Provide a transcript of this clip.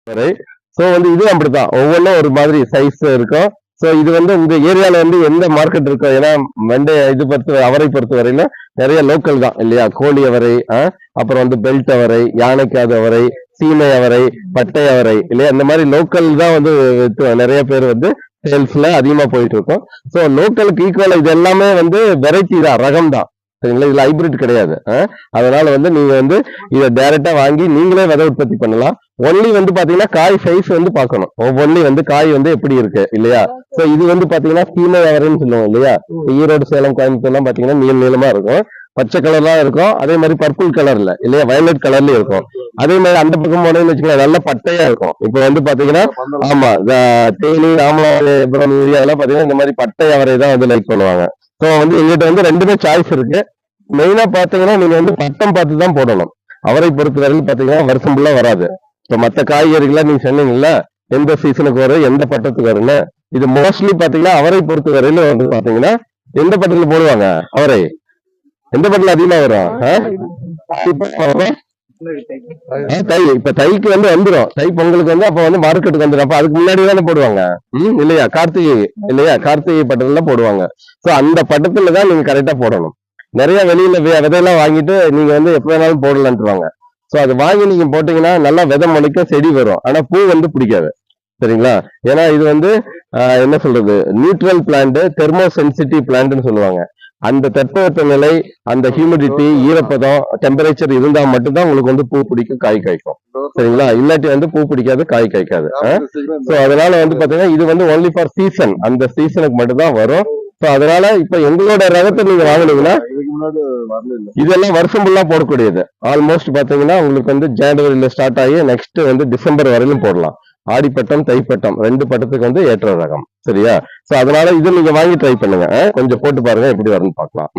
வரை. ஸோ வந்து இது அப்படித்தான், ஒவ்வொன்றும் ஒரு மாதிரி சைஸ் இருக்கும். ஸோ இது வந்து உங்க ஏரியால வந்து எந்த மார்க்கெட் இருக்கும், ஏன்னா இது அவரை பொறுத்த வரையில நிறைய லோக்கல் தான் இல்லையா, கோழி அவரை, அப்புறம் வந்து பெல்ட் அவரை, யானைக்காது அவரை, சீமை அவரை, பட்டை அவரை இல்லையா, இந்த மாதிரி லோக்கல் தான் வந்து நிறைய பேர் வந்து சேல்ஸ்ல அதிகமா போயிட்டு இருக்கும். ஸோ லோக்கலுக்கு ஈக்குவலா இது எல்லாமே வந்து வெரைட்டி தான், ரகம் தான் சரிங்களா, இதுல ஹைபிரிட் கிடையாது. அதனால வந்து நீங்க வந்து இதை டைரக்டா வாங்கி நீங்களே விதை உற்பத்தி பண்ணலாம். ஒன்லி வந்து பாத்தீங்கன்னா காய் சைஸ் வந்து பார்க்கணும், ஒவ்வொன்லி வந்து காய் வந்து எப்படி இருக்கு இல்லையா. சோ இது வந்து பாத்தீங்கன்னா சீமை அவரைன்னு சொல்லுவோம் இல்லையா, ஈரோடு சேலம் கோயம்புத்தூர் எல்லாம் பாத்தீங்கன்னா நீளமா இருக்கும், பச்சை கலர்லாம் இருக்கும், அதே மாதிரி பர்பிள் கலர்ல இல்லையா, வயலட் கலர்லயும் இருக்கும். அதே மாதிரி அந்த பக்கம் போனேன்னு வச்சுக்கலாம் நல்ல பட்டையா இருக்கும். இப்ப வந்து பாத்தீங்கன்னா ஆமா தேனி ராமநாதபுரம் ஏரியாவெல்லாம் பாத்தீங்கன்னா இந்த மாதிரி பட்டை அவரை தான் வந்து லைக் பண்ணுவாங்க. ஸோ வந்து எங்கிட்ட வந்து ரெண்டுமே சாய்ஸ் இருக்கு. மெயினா பாத்தீங்கன்னா நீங்க வந்து பட்டம் பார்த்து தான் போடணும். அவரை பொறுத்த வரைக்கும் பாத்தீங்கன்னா வருஷம் ஃபுல்லா வராது. இப்ப மத்த காய்கறிகளா நீங்க சொன்னீங்கல்ல எந்த சீசனுக்கு வரும் எந்த பட்டத்துக்கு வரும்னு, இது மோஸ்ட்லி பாத்தீங்கன்னா அவரை பொறுத்த வரையில வந்து பாத்தீங்கன்னா எந்த பட்டத்துல போடுவாங்க அவரை, எந்த பட்டத்துல அதிகமா வரும் தை. இப்ப தைக்கு வந்து வந்துடும், தை பொங்கலுக்கு வந்து அப்ப வந்து மார்க்கெட்டுக்கு வந்துடும். அப்ப அதுக்கு முன்னாடி தானே போடுவாங்க இல்லையா, கார்த்திகை இல்லையா, கார்த்திகை பட்டத்துல போடுவாங்க. சோ அந்த பட்டத்துல தான் நீங்க கரெக்டா போடணும். நிறைய வெளியில விதையெல்லாம் வாங்கிட்டு நீங்க வந்து எப்ப வேணாலும் போடலான்ட்டுருவாங்க. சோ அது வாங்கி நீங்க போட்டீங்கன்னா நல்லா விதை முளைக்க செடி வரும், ஆனா பூ வந்து பிடிக்காது சரிங்களா. ஏன்னா இது வந்து என்ன சொல்றது, நியூட்ரல் பிளான்ட், தெர்மோ சென்சிட்டிவ் பிளான்ட்னு சொல்லுவாங்க. அந்த தட்பவெப்ப நிலை, அந்த ஹியூமிடிட்டி, ஈரப்பதம், டெம்பரேச்சர் இருந்தா மட்டும்தான் உங்களுக்கு வந்து பூ பிடிக்கும், காய் காய்க்கும் சரிங்களா. இல்லாட்டி வந்து பூ பிடிக்காது, காய் காய்க்காது. சோ அதனால வந்து பாத்தீங்கன்னா இது வந்து ஒன்லி ஃபார் சீசன், அந்த சீசனுக்கு மட்டும்தான் வரும். சோ அதனால இப்ப எங்களோட ரகத்தை நீங்க வாங்கினீங்கன்னா இதெல்லாம் வருஷம் ஃபுல்லா போடக்கூடியது. ஆல்மோஸ்ட் பாத்தீங்கன்னா உங்களுக்கு வந்து ஜனவரியில ஸ்டார்ட் ஆகி நெக்ஸ்ட் வந்து டிசம்பர் வரையிலும் போடலாம். ஆடிப்பட்டம் தைப்பட்டம் ரெண்டு பட்டத்துக்கு வந்து ஏற்ற ரகம் சரியா. சோ அதனால இது நீங்க வாங்கி ட்ரை பண்ணுங்க, கொஞ்சம் போட்டு பாருங்க எப்படி வரும்னு பாக்கலாம்.